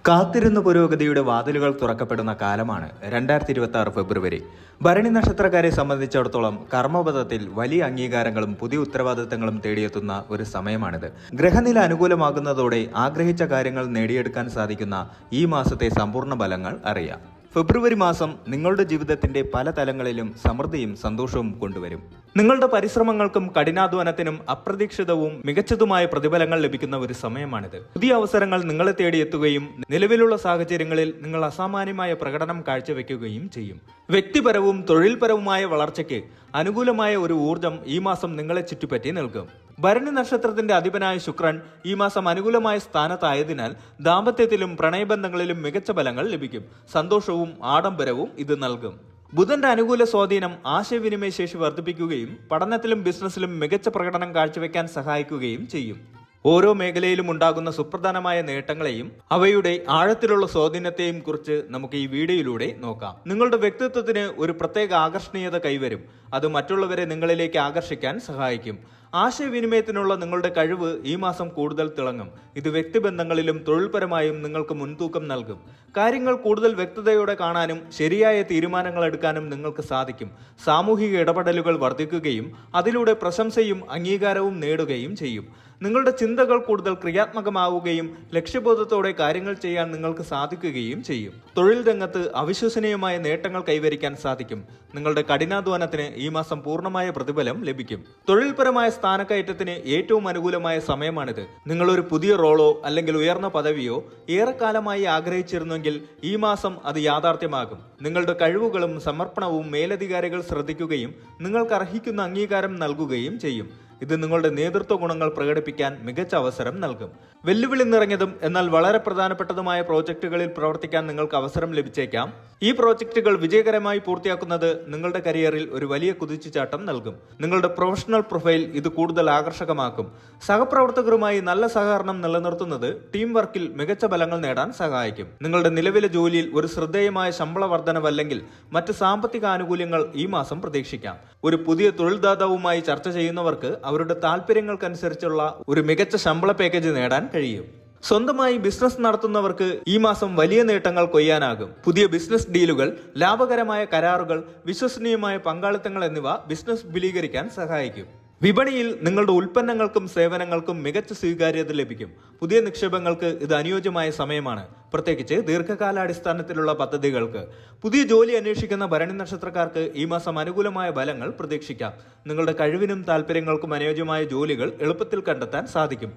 കാത്തിരുന്ന പുരോഗതിയുടെ വാതിലുകൾ തുറക്കപ്പെടുന്ന കാലമാണ് 2026 ഫെബ്രുവരി. ഭരണി നക്ഷത്രക്കാരെ സംബന്ധിച്ചിടത്തോളം കർമ്മപഥത്തിൽ വലിയ അംഗീകാരങ്ങളും പുതിയ ഉത്തരവാദിത്തങ്ങളും തേടിയെത്തുന്ന ഒരു സമയമാണിത്. ഗ്രഹനില അനുകൂലമാകുന്നതോടെ ആഗ്രഹിച്ച കാര്യങ്ങൾ നേടിയെടുക്കാൻ സാധിക്കുന്ന ഈ മാസത്തെ സമ്പൂർണ്ണ ഫലങ്ങൾ അറിയാം. ഫെബ്രുവരി മാസം നിങ്ങളുടെ ജീവിതത്തിന്റെ പല തലങ്ങളിലും സമൃദ്ധിയും സന്തോഷവും കൊണ്ടുവരും. നിങ്ങളുടെ പരിശ്രമങ്ങൾക്കും കഠിനാധ്വാനത്തിനും അപ്രതീക്ഷിതവും മികച്ചതുമായ പ്രതിഫലങ്ങൾ ലഭിക്കുന്ന ഒരു സമയമാണിത്. പുതിയ അവസരങ്ങൾ നിങ്ങളെ തേടിയെത്തുകയും നിലവിലുള്ള സാഹചര്യങ്ങളിൽ നിങ്ങൾ അസാമാന്യമായ പ്രകടനം കാഴ്ചവെക്കുകയും ചെയ്യും. വ്യക്തിപരവും തൊഴിൽപരവുമായ വളർച്ചയ്ക്ക് അനുകൂലമായ ഒരു ഊർജം ഈ മാസം നിങ്ങളെ ചുറ്റിപ്പറ്റി നിൽക്കും. ഭരണി നക്ഷത്രത്തിന്റെ അധിപനായ ശുക്രൻ ഈ മാസം അനുകൂലമായ സ്ഥാനത്തായതിനാൽ ദാമ്പത്യത്തിലും പ്രണയബന്ധങ്ങളിലും മികച്ച ഫലങ്ങൾ ലഭിക്കും. സന്തോഷവും ആഡംബരവും ഇത് നൽകും. ബുധന്റെ അനുകൂല സ്വാധീനം ആശയവിനിമയ ശേഷി വർദ്ധിപ്പിക്കുകയും പഠനത്തിലും ബിസിനസ്സിലും മികച്ച പ്രകടനം കാഴ്ചവെക്കാൻ സഹായിക്കുകയും ചെയ്യും. ഓരോ മേഖലയിലും ഉണ്ടാകുന്ന സുപ്രധാനമായ നേട്ടങ്ങളെയും അവയുടെ ആഴത്തിലുള്ള സ്വാധീനത്തെയും കുറിച്ച് നമുക്ക് ഈ വീഡിയോയിലൂടെ നോക്കാം. നിങ്ങളുടെ വ്യക്തിത്വത്തിന് ഒരു പ്രത്യേക ആകർഷണീയത കൈവരും. അത് മറ്റുള്ളവരെ നിങ്ങളിലേക്ക് ആകർഷിക്കാൻ സഹായിക്കും. ആശയവിനിമയത്തിനുള്ള നിങ്ങളുടെ കഴിവ് ഈ മാസം കൂടുതൽ തിളങ്ങും. ഇത് വ്യക്തിബന്ധങ്ങളിലും തൊഴിൽപരമായും നിങ്ങൾക്ക് മുൻതൂക്കം നൽകും. കാര്യങ്ങൾ കൂടുതൽ വ്യക്തതയോടെ കാണാനും ശരിയായ തീരുമാനങ്ങൾ എടുക്കാനും നിങ്ങൾക്ക് സാധിക്കും. സാമൂഹിക ഇടപെടലുകൾ വർദ്ധിക്കുകയും അതിലൂടെ പ്രശംസയും അംഗീകാരവും നേടുകയും ചെയ്യും. നിങ്ങളുടെ ചിന്തകൾ കൂടുതൽ ക്രിയാത്മകമാവുകയും ലക്ഷ്യബോധത്തോടെ കാര്യങ്ങൾ ചെയ്യാൻ നിങ്ങൾക്ക് സാധിക്കുകയും ചെയ്യും. തൊഴിൽ രംഗത്ത് അവിശ്വസനീയമായ നേട്ടങ്ങൾ കൈവരിക്കാൻ സാധിക്കും. നിങ്ങളുടെ കഠിനാധ്വാനത്തിന് ഈ മാസം പൂർണ്ണമായ പ്രതിഫലം ലഭിക്കും. തൊഴിൽപരമായ സ്ഥാനക്കയറ്റത്തിന് ഏറ്റവും അനുകൂലമായ സമയമാണിത്. നിങ്ങളൊരു പുതിയ റോളോ അല്ലെങ്കിൽ ഉയർന്ന പദവിയോ ഏറെക്കാലമായി ആഗ്രഹിച്ചിരുന്നെങ്കിൽ ഈ മാസം അത് യാഥാർത്ഥ്യമാകും. നിങ്ങളുടെ കഴിവുകളും സമർപ്പണവും മേലധികാരികൾ ശ്രദ്ധിക്കുകയും നിങ്ങൾക്ക് അർഹിക്കുന്ന അംഗീകാരം നൽകുകയും ചെയ്യും. ഇത് നിങ്ങളുടെ നേതൃത്വ ഗുണങ്ങൾ പ്രകടിപ്പിക്കാൻ മികച്ച അവസരം നൽകും. വെല്ലുവിളി നിറഞ്ഞതും എന്നാൽ വളരെ പ്രധാനപ്പെട്ടതുമായ പ്രോജക്റ്റുകളിൽ പ്രവർത്തിക്കാൻ നിങ്ങൾക്ക് അവസരം ലഭിച്ചേക്കാം. ഈ പ്രോജക്റ്റുകൾ വിജയകരമായി പൂർത്തിയാക്കുന്നത് നിങ്ങളുടെ കരിയറിൽ ഒരു വലിയ കുതിച്ചുചാട്ടം നൽകും. നിങ്ങളുടെ പ്രൊഫഷണൽ പ്രൊഫൈൽ ഇത് കൂടുതൽ ആകർഷകമാക്കും. സഹപ്രവർത്തകരുമായി നല്ല സഹകരണം നിലനിർത്തുന്നത് ടീം വർക്കിൽ മികച്ച ഫലങ്ങൾ നേടാൻ സഹായിക്കും. നിങ്ങളുടെ നിലവിലെ ജോലിയിൽ ഒരു ശ്രദ്ധേയമായ ശമ്പള വർധനവല്ലെങ്കിൽ മറ്റ് സാമ്പത്തിക ആനുകൂല്യങ്ങൾ ഈ മാസം പ്രതീക്ഷിക്കാം. ഒരു പുതിയ തൊഴിൽദാതാവുമായി ചർച്ച ചെയ്യുന്നവർക്ക് അവരുടെ താല്പര്യങ്ങൾക്കനുസരിച്ചുള്ള ഒരു മികച്ച ശമ്പള പാക്കേജ് നേടാൻ കഴിയും. സ്വന്തമായി ബിസിനസ് നടത്തുന്നവർക്ക് ഈ മാസം വലിയ നേട്ടങ്ങൾ കൊയ്യാനാകും. പുതിയ ബിസിനസ് ഡീലുകൾ, ലാഭകരമായ കരാറുകൾ, വിശ്വസനീയമായ പങ്കാളിത്തങ്ങൾ എന്നിവ ബിസിനസ് വിപുലീകരിക്കാൻ സഹായിക്കും. വിപണിയിൽ നിങ്ങളുടെ ഉൽപ്പന്നങ്ങൾക്കും സേവനങ്ങൾക്കും മികച്ച സ്വീകാര്യത ലഭിക്കും. പുതിയ നിക്ഷേപങ്ങൾക്ക് ഇത് അനുയോജ്യമായ സമയമാണ്, പ്രത്യേകിച്ച് ദീർഘകാലാടിസ്ഥാനത്തിലുള്ള പദ്ധതികൾക്ക്. പുതിയ ജോലി അന്വേഷിക്കുന്ന ഭരണി നക്ഷത്രക്കാർക്ക് ഈ മാസം അനുകൂലമായ ഫലങ്ങൾ പ്രതീക്ഷിക്കാം. നിങ്ങളുടെ കഴിവിനും താല്പര്യങ്ങൾക്കും അനുയോജ്യമായ ജോലികൾ എളുപ്പത്തിൽ കണ്ടെത്താൻ സാധിക്കും.